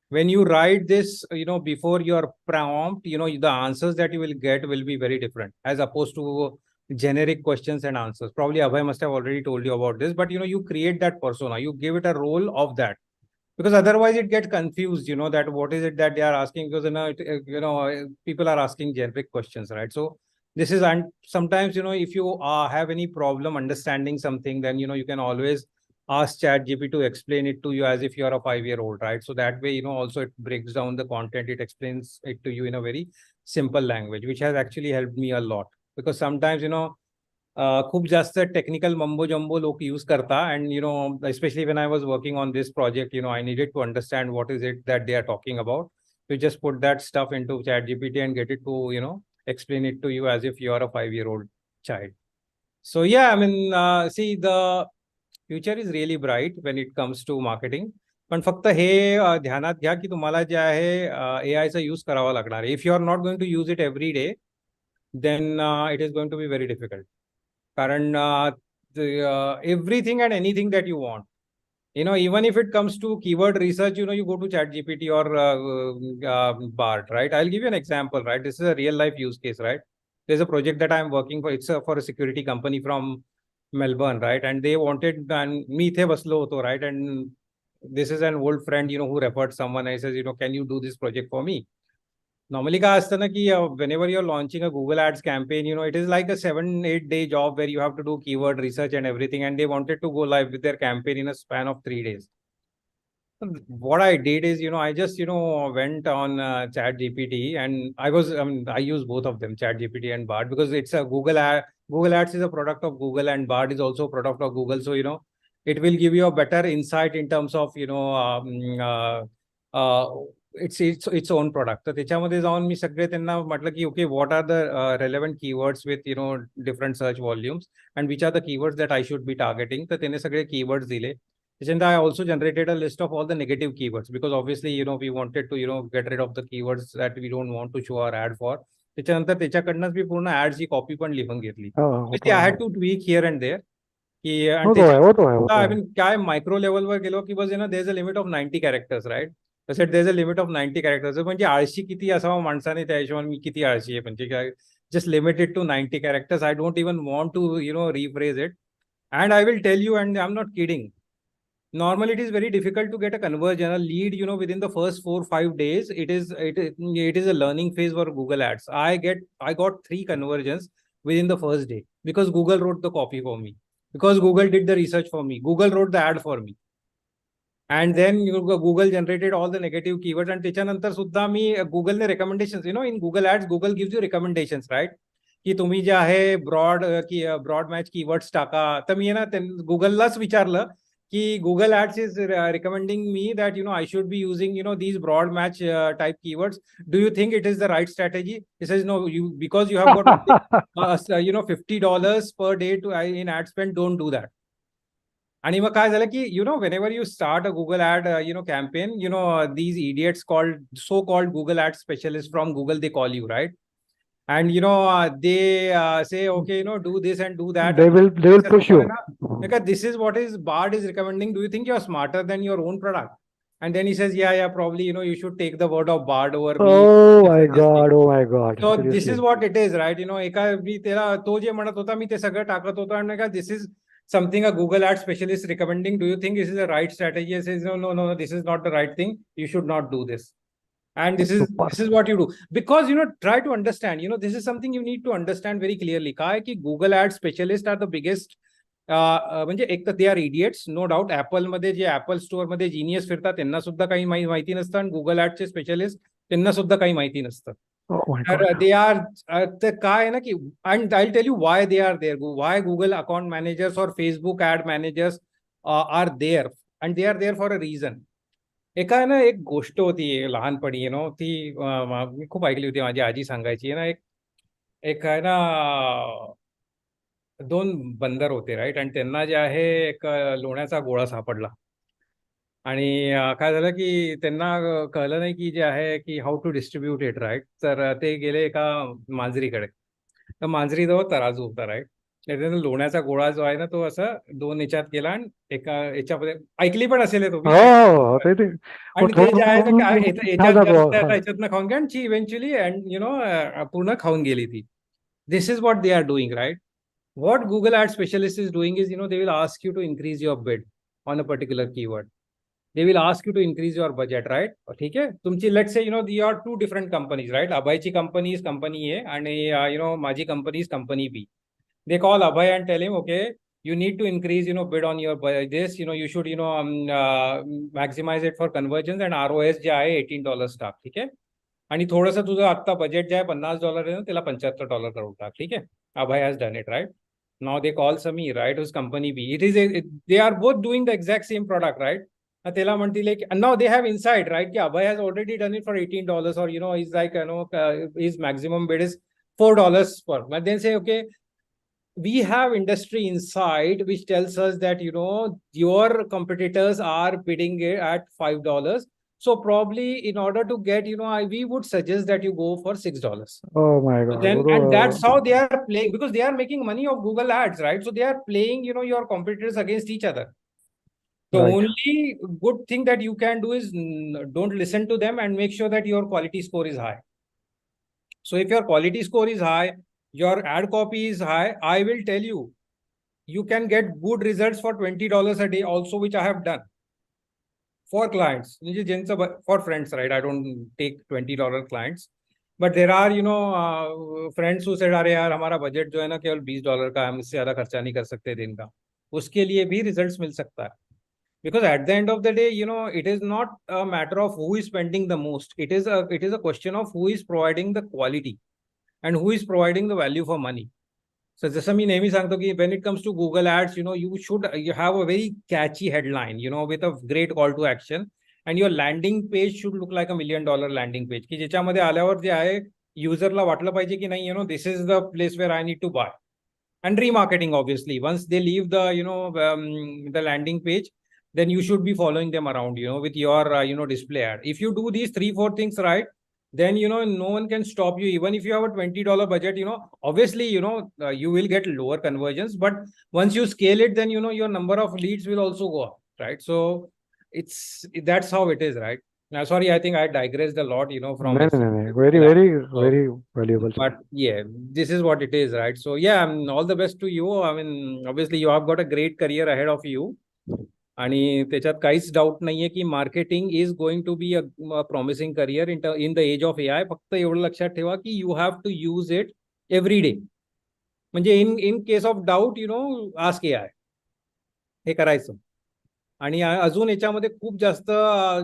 When you write this, before your prompt, the answers that you will get will be very different as opposed to generic questions and answers. Probably Abhay must have already told you about this, but you create that persona, you give it a role of that, because otherwise it gets confused, that what is it that they are asking, because people are asking generic questions, right? So this is, and sometimes, if you have any problem understanding something, then you can always ask Chat GPT to explain it to you as if you are a 5-year-old, right? So that way, also it breaks down the content, it explains it to you in a very simple language, which has actually helped me a lot. Because sometimes, खूप जास्त technical mumbo जम्बो लोक use करता and especially when I was working on this project, I needed to understand what is it that they are talking about. You just put that stuff into ChatGPT and get it to, explain it to you as if you are a 5-year-old child. So yeah, I mean, see, the future is really bright when it comes to marketing. पण फक्त हे ध्यानात घ्या की तुम्हाला जे आहे AI चा use करावा लागणार आहे. If you are not going to use it every day, then it is going to be very difficult. कारण everything and anything that you want, even if it comes to keyword research, you go to ChatGPT or Bard, right? I'll give you an example, right? This is a real life use case, right? There's a project that I'm working for. It's for a security company from Melbourne, right? And they wanted, and me the baslo hoto, right? And this is an old friend, who referred someone. I says, can you do this project for me? Normally काय असतं ना की whenever you're launching a Google Ads campaign, it is like a 7-8 day job where you have to do keyword research and everything, and they wanted to go live with their campaign in a span of 3 days. What I did is, I just, went on Chat GPT, and I use both of them, Chat GPT and Bard, because it's a Google Ads is a product of Google, and Bard is also a product of Google. So, it will give you a better insight in terms of, it's own product. तर त्याच्यामध्ये जाऊन मी सगळे त्यांना म्हटलं की okay what are the relevant keywords with different search volumes and which are the keywords that I should be targeting. तर त्याने सगळे कीवर्ड्स दिले. त्याच्यानंतर I also generated a list of all the negative keywords because obviously we wanted to get rid of the keywords that we don't want to show our ad for. त्याच्यानंतर त्याच्याकडनंच मी पूर्ण ऍडची कॉपी पण लिहून घेतली. I had to tweak here and there की I mean काय मायक्रो लेवलवर गेलो की बस there is a limit of 90 characters, right? तसे there is a limit of 90 characters. म्हणजे आळशी किती असावं माणसाने त्या हिशोबाने मी किती आळशी आहे म्हणजे काय, just limited to 90 characters. I don't even want to, rephrase it. And I will tell you, and I'm not kidding. Normally, it is very difficult to get a conversion, a lead, within the first 4-5 days. It is a learning phase for Google Ads. I got 3 conversions within the first day because Google wrote the copy for me, because Google did the research for me, Google wrote the ad for me. And then Google generated all the negative keywords. And त्याच्यानंतर सुद्धा मी Google ने recommendations, in Google Ads, Google gives you recommendations, right? की तुम्ही जे आहे broad match keywords टाका. तर मी ना गुगललाच विचारलं की Google Ads is recommending me that I should be using these broad match type keywords. Do you think it is the right strategy? He says no, because you have got $50 per day in ad spend, don't do that. आणि मग काय झालं की whenever you start a Google ad campaign, these idiots so called Google ad specialists from Google, they call you, right? And they say okay, do this and do that. They will push you because this is what is Bard is recommending. Do you think you're smarter than your own product? And then he says, yeah, probably you should take the word of Bard over me. Oh my god. So Seriously. this is what it is, right? एका मी त्याला तो जे म्हणत होता मी ते सगळं टाकत होतो आणि का this is something a Google ad specialist recommending. Do you think this is the right strategy? I says no, this is not the right thing. You should not do this. And this is what you do, because try to understand, this is something you need to understand very clearly. काय की Google ad specialists are the biggest म्हणजे एक तर they are idiots, no doubt. Apple मध्ये जे Apple store मध्ये genius फिरतात त्यांना सुद्धा काही माहिती नसतं, आणि Google ऍडचे स्पेशलिस्ट त्यांना सुद्धा काही माहिती नसतं. They are the काय ना की, and I'll tell you why they are there. Why Google account managers or Facebook ad managers are there, and they are there for a reason. एका ना एक गोष्ट होती लहानपणी ती मी खूप ऐकली होती. माझी आजी सांगायची ना, एक आहे ना 2 बंदर होते, राईट? आणि त्यांना जे आहे एक लोण्याचा गोळा सापडला. आणि काय झालं की त्यांना कळलं नाही की जे आहे की how to distribute it, right? तर ते गेले एका मांजरीकडे. तर मांजरीजवळ तराजू होता, राईट? त्याच्यानं लोण्याचा गोळा जो आहे ना तो असं 2 याच्यात गेला आणि एका याच्यामध्ये ऐकली पण असेल तुम्ही. आणि ते जे आहे ना याच्यात जास्त याच्यातनं खाऊन घ्या, आणि इव्हेंच्युअली पूर्ण खाऊन गेली ती. This is what they are doing, right? What Google ad specialist is doing is, they will ask you to increase your bid on a particular keyword. They will ask you to increase your budget, right? ठीक आहे. तुमची, let's say, you are 2 different companies, right? Abhayची company is company A, and माझी company is company B. They call Abhay and tell him, okay, you need to increase, bid on your this, you should, maximize it for conversions, and ROS जे आहे $18 टाक, ठीक आहे? आणि थोडंसं तुझं आत्ता budget जे आहे $50 आहे ना, त्याला $75 करून टाक, ठीक आहे? Abhay has done it, right? Now they call Sami, right? Who's company B. They are both doing the exact same product, right? And now they have insight, right? Yeah, Abhay has already done it for $18, or he's like, his maximum bid is $4 per. But then say, okay, we have industry insight which tells us that your competitors are bidding it at $5. So probably in order to get, we would suggest that you go for $6. Oh my So God. then, and that's how they are playing, because they are making money of Google ads, right? So they are playing, your competitors against each other. The Right. only good thing that you can do is don't listen to them and make sure that your quality score is high. So if your quality score is high, your ad copy is high, I will tell you, you can get good results for $20 a day also, which I have done for clients, for friends, right? I don't take $20 clients, but there are, friends who said, अरे यार हमारा budget जो है ना केवल $20 का, हम इससे ज्यादा खर्चा नहीं कर सकते दिन का, उसके लिए भी रिजल्ट्स मिल सकता है. Because at the end of the day, it is not a matter of who is spending the most. It is a question of who is providing the quality and who is providing the value for money. So जसं मी नेहमी सांगतो की when it comes to Google ads, you have a very catchy headline, with a great call to action, and your landing page should look like $1 million landing page, की ज्याच्यामध्ये आल्यावर जे आहे युजरला वाटलं पाहिजे की नाही, this is the place where I need to buy. And remarketing, obviously, once they leave the the landing page, then you should be following them around, with your display ad. If you do these 3-4 things right, then no one can stop you. Even if you have a $20 budget, obviously you will get lower conversions, but once you scale it, then your number of leads will also go up, right? So that's how it is, right? Now, sorry, I think I digressed a lot, from No, no, no, no. Very, very, very valuable. but yeah, this is what it is, right? So yeah, all the best to you. I mean, obviously you have got a great career ahead of you. आणि त्याच्यात काहीच doubt नाहीये की marketing is going to be a promising career in the age of AI. फक्त एवढं लक्षात ठेवा की you have to use it every day. म्हणजे in case of doubt ask AI. हे करायचं. आणि अजून याच्यामध्ये खूप जास्त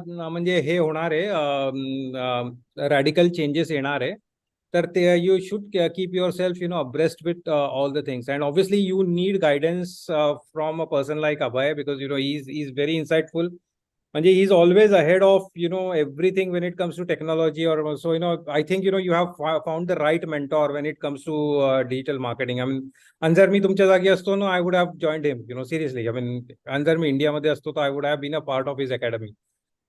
म्हणजे हे होणार आहे, रॅडिकल चेंजेस येणार आहे. तर ते you should keep yourself abreast with all the things. And obviously you need guidance from a person like Abhay, because he is very insightful. म्हणजे he is always ahead of everything when it comes to technology. और so I think you have found the right mentor when it comes to digital marketing. I mean, आणि जर मी तुमच्या जागी असतो ना, I would have joined him, seriously. I mean, आणि जर मी इंडियामध्ये असतो तर I would have been a part of his academy.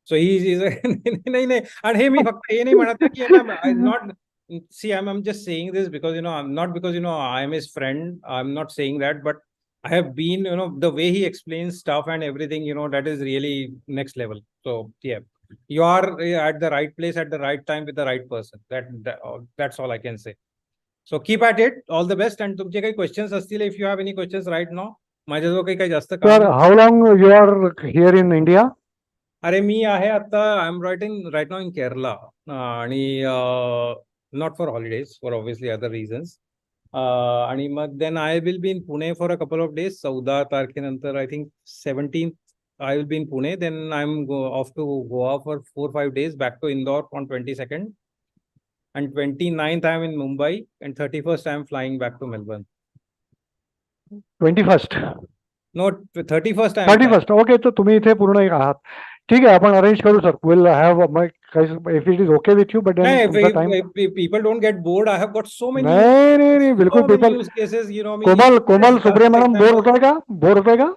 So he is नाही नाही. आणि हे मी फक्त हे नाही म्हणत की not see, I'm just saying this because I'm not, because I'm his friend. I'm not saying that, but I have been, the way he explains stuff and everything, that is really next level. So yeah, you are at the right place at the right time with the right person. That's all I can say. So keep at it. All the best. And तुमचे काही questions असतील, if you have any questions right now, माझ्याजवळ काही जास्त काम Sir, नाही. how long you are here in India? अरे मी आहे आता, I am right now in Kerala. आणि not for holidays, for obviously other reasons. आणि मग then I will be in Pune for a couple of days. 14 तारखेनंतर I think 17th I will be in Pune. Then I'm off to Goa for 4-5 days, back to Indore on 22nd. And 29th I'm in Mumbai, and 31st I'm flying back to Melbourne. 21st. No, 31st I'm 31st. Okay, तर तुम्ही इथे पूर्ण आहात. ठीक आहे, आपण arrange करू sir. Will have if it is okay with you, but then तुमचा time. if people don't get bored, I have got so many नाही नाही नाही, बिलकुल. so many people, use cases, कोमल सुब्रमण्यम बोर होतोय का? बोर होतोय का?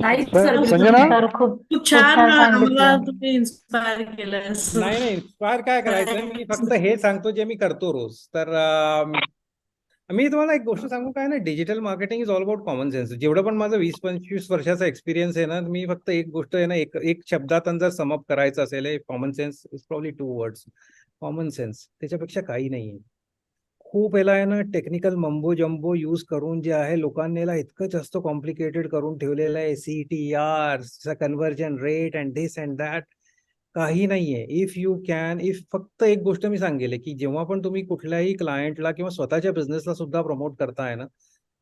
नाही सर, संजना? सर खूप छान छान आम्हाला सांगितलं. तुम्ही इन्स्पायर केलं. नाही इन्स्पायर काय करायचं, मी फक्त हे सांगतो जे मी करतो रोज. तर मी तुम्हाला एक गोष्ट सांगू काय ना, digital marketing is all about common sense. जेवढं पण माझं 20-25 वर्षाचा एक्सपिरियन्स आहे ना, मी फक्त एक गोष्ट आहे ना, एक शब्दात जर समअप करायचं असेल, common sense is probably 2 words. Common sense, त्याच्यापेक्षा काही नाहीये. खूप याला आहे ना टेक्निकल मम्बो जम्बो यूज करून जे आहे लोकांनी याला इतकं जास्त कॉम्प्लिकेटेड करून ठेवलेलं आहे. CTR, conversion rate, and this and that. काही नाहीये. इफ फक्त एक गोष्ट मी सांगेल की जेव्हा पण तुम्ही कुठल्याही क्लायंटला किंवा स्वतःच्या बिझनेसला सुद्धा प्रमोट करताय ना,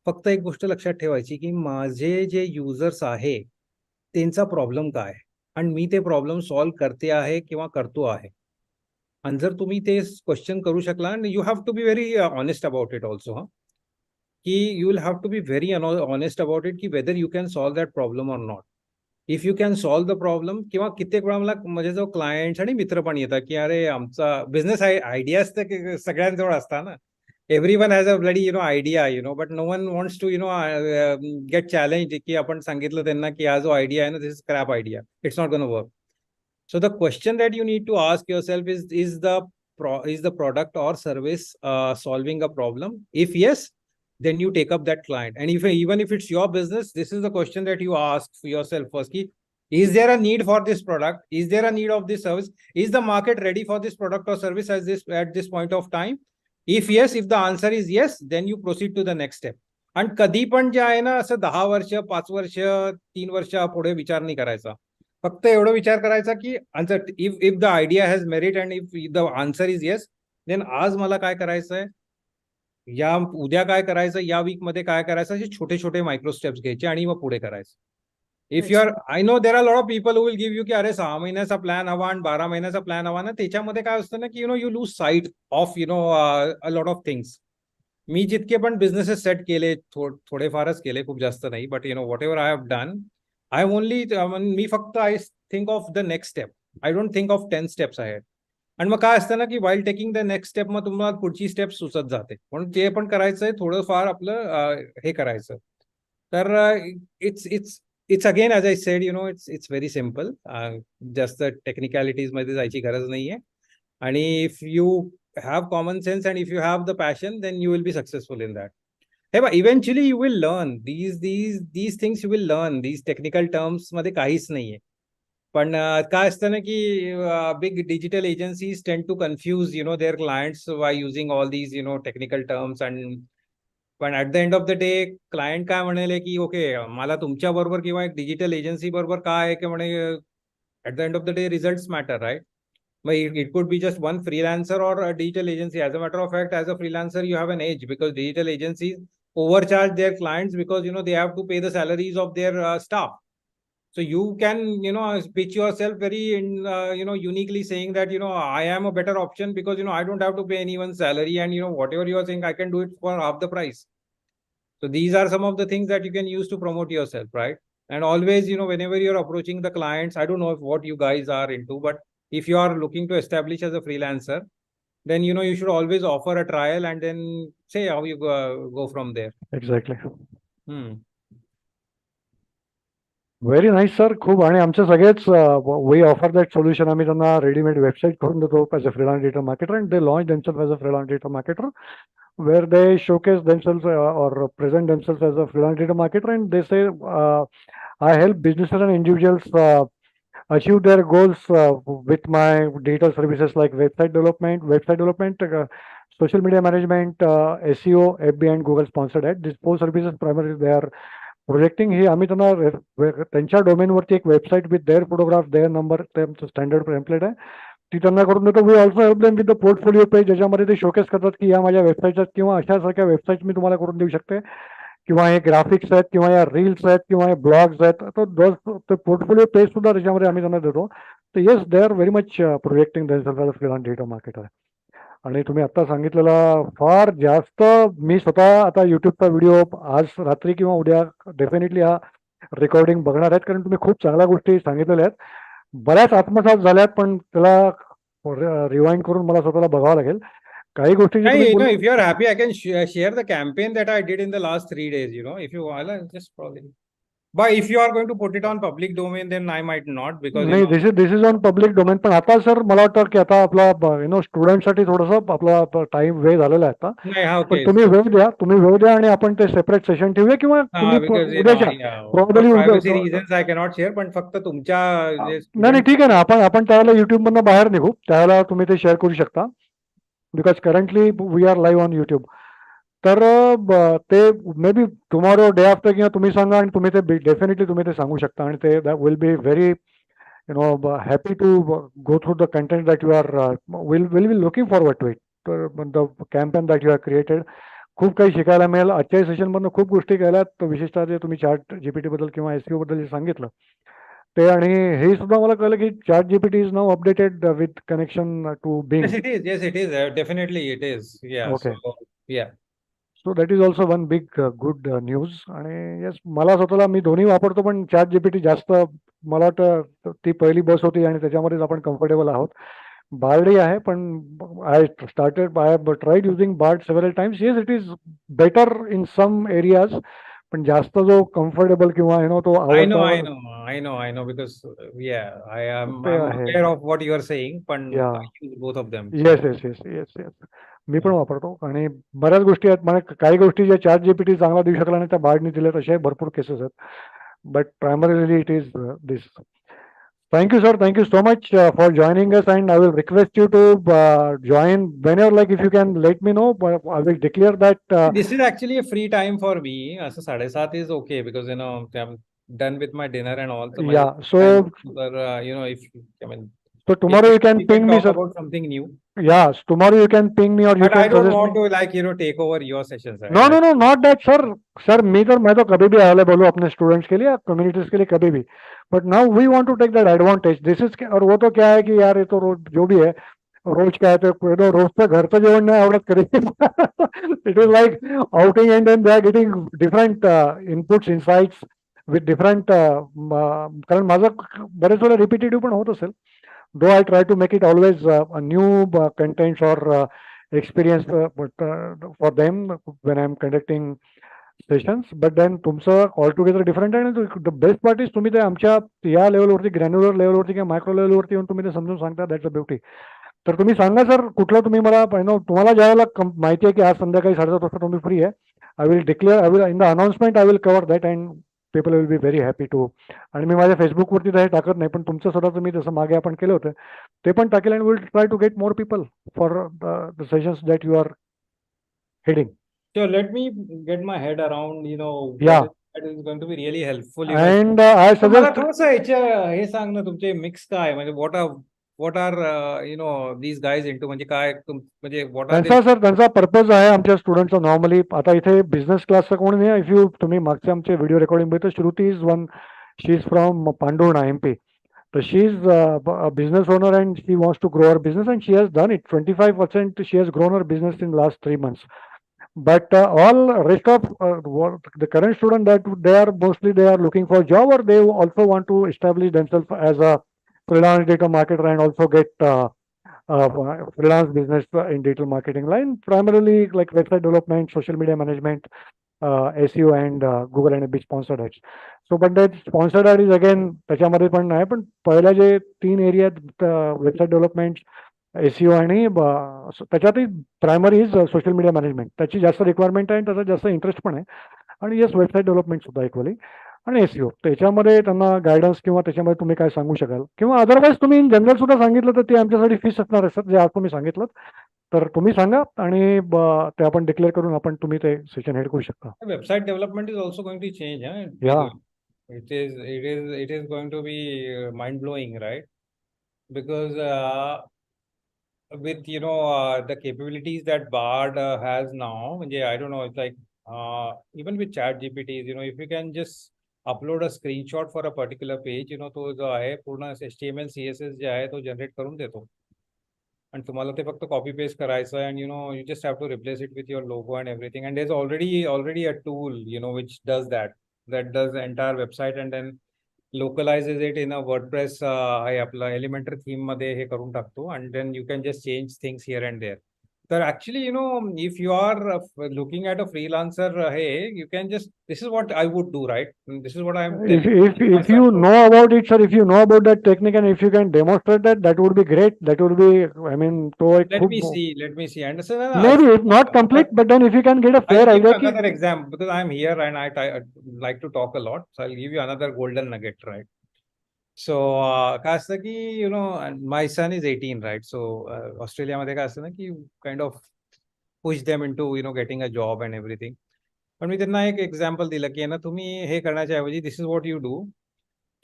फक्त एक गोष्ट लक्षात ठेवायची की माझे जे युजर्स आहे त्यांचा प्रॉब्लेम काय, आणि मी ते प्रॉब्लेम सॉल्व्ह करते आहे किंवा करतो आहे. आणि जर तुम्ही ते क्वेश्चन करू शकला, you have to be very honest about it also. की you will have to be very honest about it, की whether you can solve that problem or not. If you can solve the problem, किंवा कित्येक वेळा मला माझे जो clients आणि मित्र पण येतात की अरे आमचा बिझनेस आयडियाज तर सगळ्यांजवळ असतात ना. Everyone has a bloody idea, but no one wants to get challenged की आपण सांगितलं त्यांना की हा जो आयडिया आहे ना, this is crap idea, it's not going to work. So the question that you need to ask yourself is the product or service solving a problem? If yes, then you take up that client. And even if it's your business, this is the question that you ask for yourself first. Is there a need for this product? Is there a need of this service? Is the market ready for this product or service at this point of time? If yes, if the answer is yes, then you proceed to the next step. आणि कधी पण जे आहे ना, असं 10 वर्ष 5 वर्ष 3 वर्ष पुढे विचार नाही करायचा. फक्त एवढं विचार करायचा की if the idea has merit and if the answer is yes, then आज मला काय करायचंय, या उद्या काय करायचं, या वीक मध्ये काय करायचं, असे छोटे छोटे मायक्रो स्टेप्स घ्यायचे आणि मग पुढे करायचं. If you are, I know there are lot of people who will give you की अरे 6 महिन्याचा प्लॅन हवा आणि 12 महिन्याचा प्लॅन हवा ना. त्याच्यामध्ये काय असतं ना की you lose sight of a lot of things. मी जितके पण बिझनेसेस सेट केले, थोडेफारच केले, खूप जास्त नाही, but what ever I have done, I only मी फक्त I think of the next step. I don't think of 10 steps आहेत. आणि मग काय असतं ना की while taking the next step मग तुम्हाला पुढची स्टेप सुचत जाते. म्हणून ते पण करायचंय, थोडंफार आपलं हे करायचं. तर it's again as I said, it's very simple. जास्त टेक्निकॅलिटीज मध्ये जायची गरज नाहीये. आणि if you have common sense and if you have the passion, then you will be successful in that. Hey, but eventually you will learn these things. You will learn these technical terms मध्ये काहीच नाहीये. पण काय असतं ना की big digital agencies tend to confuse their clients by using all these technical terms. and पण at the end of the day client काय म्हणेल की ओके, मला तुमच्या बरोबर किंवा एक डिजिटल एजन्सी बरोबर काय आहे की म्हणे at the end of the day results matter, right? It could be just one freelancer or a digital agency. As a matter of fact, as a freelancer, you have an edge because digital agencies overcharge their clients because they have to pay the salaries of their staff. So you can pitch yourself very uniquely, saying that I am a better option because I don't have to pay anyone's salary, and whatever you are saying, I can do it for half the price. So these are some of the things that you can use to promote yourself, right? And always whenever you're approaching the clients, I don't know what you guys are into, but if you are looking to establish as a freelancer, then you should always offer a trial and then say how you go from there. Exactly. Very nice sir. खूप. आणि आमचे सगळेच we offer that solution. आम्ही त्यांना readymade website करून देतो as a freelance digital marketer, and they launch themselves as a freelance digital marketer, where they showcase themselves or present themselves as a freelance digital marketer, and they say, I help businesses and individuals achieve their goals with my digital services like website development, social media management, SEO, FB and Google sponsored ad. These 4 services primarily they are projecting. ही आम्ही त्यांना त्यांच्या डोमेनवरती एक website with their photograph, their number, त्यांचं standard template आहे, ती त्यांना करून देतो. We also help them with the portfolio page, ज्याच्यामध्ये ते शोकेस करतात की या माझ्या वेबसाईट आहेत किंवा अशासारख्या वेबसाईट मी तुम्हाला करून देऊ शकते, किंवा हे ग्राफिक्स आहेत किंवा या रील्स आहेत किंवा हे ब्लॉग्स आहेत. तर पोर्टफोलिओ पेज सुद्धा त्याच्यामध्ये आम्ही त्यांना देतो. तर yes, they are very much projecting themselves as a freelance digital marketer. आणि तुम्ही आता सांगितलेला फार जास्त, मी स्वतः आता युट्यूबचा व्हिडिओ आज रात्री किंवा उद्या डेफिनेटली हा रेकॉर्डिंग बघणार आहेत, कारण तुम्ही खूप चांगल्या गोष्टी सांगितलेल्या आहेत. बऱ्याच आत्मसात झाल्यात, पण त्याला रिवाइंड करून मला स्वतःला बघावं लागेल. काही गोष्टी if you are happy, I can share the campaign that I did in the last 3 days. If you want, just probably. But if you are going to put it on public domain, then I might not, because नाही, this is on public domain. पण आता sir मला वाटतं की आता आपला स्टुडंटसाठी थोडंसं आपला टाइम वेळ झालेला आहे आता. पण तुम्ही वेळ द्या आणि आपण ते सेपरेट सेशन ठेवूया, किंवा तुम्ही उद्याच्या probably reasons I cannot share, पण फक्त तुमच्या नाही ठीक आहे ना, आपण त्यावेळेला युट्यूब मधनं बाहेर निघू, त्यावेळेला तुम्ही ते शेअर करू शकता, because currently we are live on YouTube. तर ते may be tomorrow, day after किंवा तुम्ही सांगा, आणि तुम्ही ते डेफिनेटली तुम्ही ते सांगू शकता, आणि ते will be very happy to go through the content that you are will be looking forward to it. The campaign that you have created, खूप काही शिकायला मिळेल. आजच्या सेशन मधून खूप गोष्टी केल्यात, विशेषतः जे तुम्ही चॅट जीपीटी बद्दल किंवा एसईओ बद्दल जे सांगितलं ते, आणि हे सुद्धा मला कळलं की chat GPT is now updated with connection to Bing. Yes, it is. Definitely it is. Yeah. Okay. So, yeah. So that is also one big good news. आणि येस, मला स्वतःला मी दोन्ही वापरतो, पण चॅट जीपीटी जास्त मला वाटतं ती पहिली बस होती आणि त्याच्यामध्येच आपण कम्फर्टेबल आहोत. बार्डही आहे, पण I tried using Bard several times. Yes, it is better in some areas, पण जास्त जो कम्फर्टेबल किंवा तो I know, आवडता I know, because yeah, ते I'm आहे. aware of what you are saying, but या I use both of them. Yes yes yes yes yes, मी पण वापरतो. आणि बऱ्याच गोष्टी आहेत, मला काही गोष्टी ज्या चॅट जीपीटी चांगला देऊ शकला नाही त्या बार्डनी दिल्या, तसे भरपूर केसेस आहेत. But primarily it is this. Thank you, sir. Thank you so much for joining us, and I will request you to join whenever, like, if you can let me know. But I will declare that. This is actually a free time for me. So 7:30 is okay because I'm done with my dinner and all. So Yeah. So if I mean, so tomorrow you we can can ping me, talk sir. about something new. Yes, tomorrow you can ping me or you But I can don't suggest want me. to take over your sessions, right? No, no, no, not that, sir. Sir, मैं तो कभी भी available हूँ अपने students के लिए, communities के लिए कभी भी. But now we want to take that advantage. This is, और वो तो क्या है कि यार ये तो रोज जो भी है, रोज काय ते रोजचं घरचं जेवण नाही आवडत कधी. It is like outing and then they are getting different inputs insights with different. कारण माझं बरेच वेळा रिपिटेटिव्ह पण होत असेल, though I try to make it always a new contents or experience for them when I'm conducting sessions. But then तुमचं altogether different आहे. आणि द बेस्ट पार्ट इज तुम्ही ते आमच्या या लेवलवरती, ग्रॅन्युलर लेवलवरती किंवा मायक्रो लेवलवरती येऊन तुम्ही ते समजून सांगता. That's a beauty. तर तुम्ही सांगा सर, कुठलं तुम्ही मला तुम्हाला ज्यावेळेला माहिती आहे की आज संध्याकाळी 7:30 वाजता तुम्ही फ्री आहे, I will declare, I will in the announcement I will cover that and people will be very happy to. आणि मी माझ्या फेसबुकवरती तर हे टाकत नाही, पण तुमचं स्वतःचं मी जसं मागे आपण केलं होतं ते पण टाकेल. And will try to get more people for the sessions that you are heading. So let me get my head around, Yeah. that is going to be really helpful. And I तर मला suggest. थोडंसं हे सांग ना, तुमचे mix काय म्हणजे what are these guys into, म्हणजे काय म्हणजे what are त्यांचा सर त्यांचा पर्पज आहे आमच्या स्टुडंटचा नॉर्मली. आता इथे बिझनेस क्लासचा कोणी नाही. इफ यू तुम्ही मागचे आमचे व्हिडिओ रेकॉर्डिंग बघितलं, Shruti is one, she is from Pandhurna MP. तर she is a business owner and she wants to grow her business and she has done it. 25% she has grown her business in last 3 months. But all rest of the current student, that they are mostly they are looking for job, or they also want to establish themselves as a freelance data marketer and also get freelance business in digital marketing line, primarily like website development, social media management, SEO and Google and B sponsored ads. So but that sponsored ad is again त्याच्यामध्ये पण नाही, पण पहिल्या जे 3 area website development, SEO आणि त्याच्यातही primary is social media management. त्याची जास्त requirement आहे आणि त्याचा जास्त इंटरेस्ट पण आहे. आणि येस, वेबसाईट डेव्हलपमेंट सुद्धा इक्वली आणि एसईओ. त्याच्यामध्ये त्यांना गायडन्स किंवा त्याच्यामध्ये तुम्ही काय सांगू शकाल, किंवा अदरवाईज तुम्ही इन जनरल सुद्धा सांगितलं तर ते आमच्यासाठी फीस असणार आहे सर, जे आज तुम्ही सांगितलं. तर तुम्ही सांगा आणि ते आपण डिक्लेअर करून आपण तुम्ही ते सेशन हेड करू शकता. Website development is also going to change. या It is going to be mind blowing, right? Because with the capabilities that Bard has now, I don't know, it's like even with chat GPTs, if you can just upload a screenshot for a particular page, तो जो आहे पूर्ण HTML CSS जे आहे तो generate करून देतो. आणि तुम्हाला ते फक्त कॉपी पेस्ट करायचं आहे, and you just have to replace it with your logo and everything. And there's already a tool which does that does the entire website and then localizes it in a WordPress आहे आपला elementary theme मध्ये हे करून टाकतो, and then you can just change things here and there. तर actually if you are looking at a freelancer, hey, you can just, this is what I would do, right? This is what I'm telling if you know about it, sir, if you know about that technique and if you can demonstrate that would be great. That would be, I mean, so let me see. And so, maybe it's not complete, but then if you can get a fair I'll give idea. you another example because I'm here and I like to talk a lot. So I'll give you another golden nugget, right? So काय असतं की my son is 18, right? So ऑस्ट्रेलियामध्ये काय असतं ना की kind of push them into getting a job and everything. पण मी त्यांना एक एक्झाम्पल दिलं की ना, तुम्ही हे करण्याच्या ऐवजी this is what you do,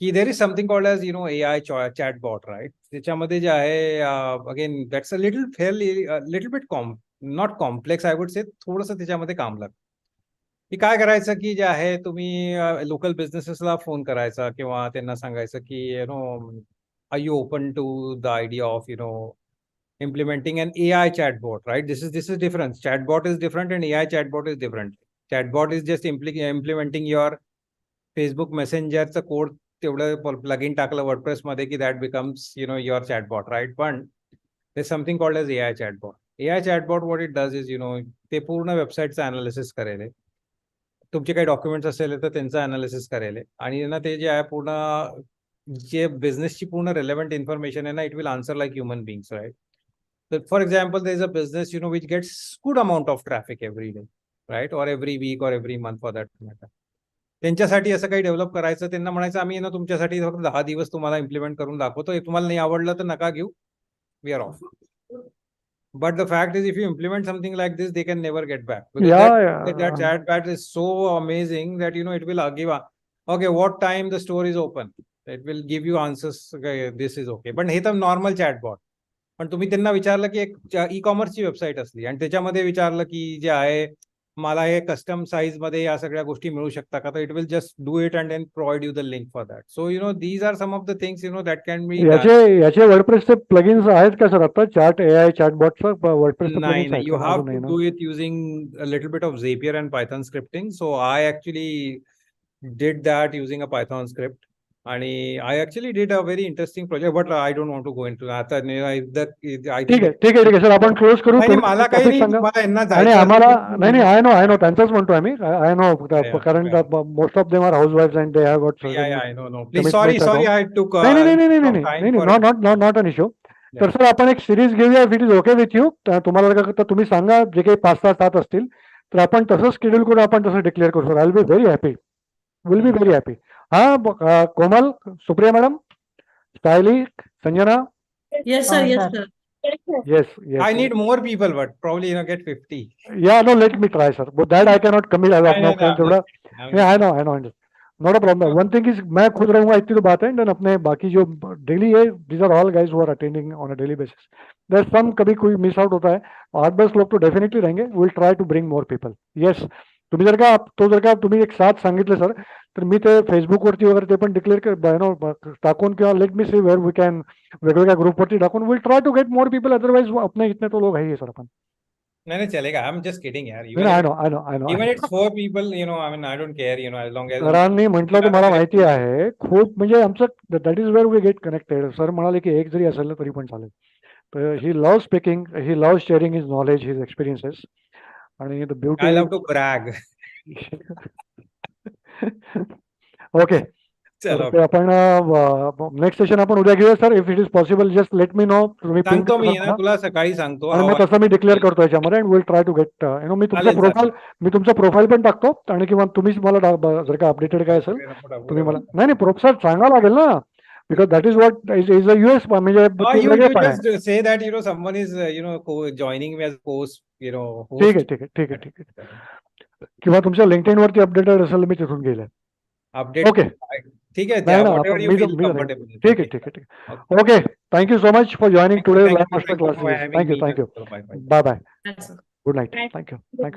की there is something called as AI chatbot, right? त्याच्यामध्ये जे आहे again that's a little bit not complex, I would say थोडंसं त्याच्यामध्ये काम लागतं. की काय करायचं की जे आहे तुम्ही लोकल बिझनेसेसला फोन करायचा किंवा त्यांना सांगायचं की are you open to the idea of implementing an AI chatbot, right? This is different. Chatbot is different and AI chatbot is different. Chatbot is just implementing your Facebook Messengerचं code तेवढं plugin टाकलं WordPress मध्ये की that becomes your chatbot, right? But there's something called as AI chatbot. AI chatbot, what it does is ते पूर्ण वेबसाईटचं analysis करेल, तुमचे काही documents असेल तर त्यांचं अनालिसिस करेल आणि ना ते जे आहे पूर्ण जे बिझनेसची पूर्ण रेलेव्हंट इन्फॉर्मेशन आहे ना, it will answer like human beings, right? तर for example there is a business which gets good amount of traffic every day, right, or every week or every month for that matter. त्यांच्यासाठी असं काही develop करायचं, त्यांना म्हणायचं आम्ही तुमच्यासाठी फक्त 10 दिवस तुम्हाला इम्प्लिमेंट करून दाखवतो, तुम्हाला नाही आवडलं तर नका घेऊ, we are off. But the fact is, if you implement something like this, they can never get back. Because that chatbot is so amazing that it will give okay, what time the store is open. It will give you answers. Okay, this is okay. But हे तर normal chatbot. पण तुम्ही त्यांना विचारलं की एक ई-कॉमर्सची website असली आणि त्याच्यामध्ये विचारलं की जे आहे मला हे कस्टम साईज मध्ये या सगळ्या गोष्टी मिळू शकता का, तर it will just do it and then provide you the link for that. So these are some of the things that can be. याचे वर्डप्रेसचे प्लगइन्स आहेत का सर आता चॅट AI चॅटबॉटचं वर्डप्रेसचे प्लगइन्स आहेत? You have to do it using a little bit of Zapier and Python scripting. So I actually did that using a Python script. And I actually did a very interesting project, but I don't want to go into that. ठीक आहे sir, आपण close करू. मला काही नाही, मला यांना आणि आम्हाला नाही आय नो त्यांचंच म्हणतो आम्ही. आय नो कारण मोस्ट ऑफ देम आर हाऊस वाईफ्स and they have got please sorry I took नाही नॉट अन इश्यू. तर सर आपण एक सिरीज घेऊया, it is okay with you. तुम्हाला तुम्ही सांगा जे काही 5-6-7 असतील तर आपण तसं शेड्यूल करून आपण तसं डिक्लेअर करू. Sir I will be very happy, will be very happy. हा कोमल, सुप्रिया मॅडम, स्टायली, Sanjana. Yes, sir. Yes, sir. Yes. I need more people, but probably get 50. Yeah, no, let me try, sir. But that I cannot commit as of now. I know. Not a problem. One thing is, मैं खुद रहूंगा इतनी तो बात है. And अपने बाकी जो daily है, these are all guys who are attending on a daily basis. There's some कभी कोई miss out होता है. 8-10 लोग तो definitely रहेंगे. We'll try to bring more people. Yes. तुम्ही जर का तुम्ही एक 7 सांगितले सर, तर मी ते फेसबुकवरती वगैरे ते पण डिक्लेअर टाकून किंवा let me see where we can वेगवेगळ्या ग्रुपवरती टाकून will try to get more people. Otherwise अपने इतने तो लोग है सर अपन. नहीं चलेगा. आई एम जस्ट किडिंग यार. I know. Even it's 4 people, I mean, I don't care, as long as. सरांनी म्हटलं तुम्हाला माहिती आहे खूप, म्हणजे आमचं that is where we get connected. Sir म्हणाले की एक जरी असेल तरी पण चालेल. तर he love speaking, he love sharing his knowledge, his experiences. आणि the beauty, I love to brag. Okay, चलो आपण नेक्स्ट सेशन आपण उद्या घेऊया sir. If it is possible just let me know. तुम्ही सांगतो मी ना, तुला सकाळी सांगतो. आणि मग तसं मी डिक्लेअर करतो याच्यामध्ये. And will try to get me तुमचं प्रोफाईल पण टाकतो. आणि किंवा तुम्हीच मला जर का अपडेटेड काय असेल तुम्ही मला नाही प्रोफाईल सांगावं लागेल ना, because that is what is a US म्हणजे say that someone is joining me as host. ठीक आहे. किंवा तुमच्या लिंक्डइन वरती अपडेटेड असेल मी तिथून गेले अपडेट. ओके, ठीक आहे. ठीक आहे. Okay, thank you so much for joining today live master classes. Thank you. Bye. Good night. Thank you. Bye.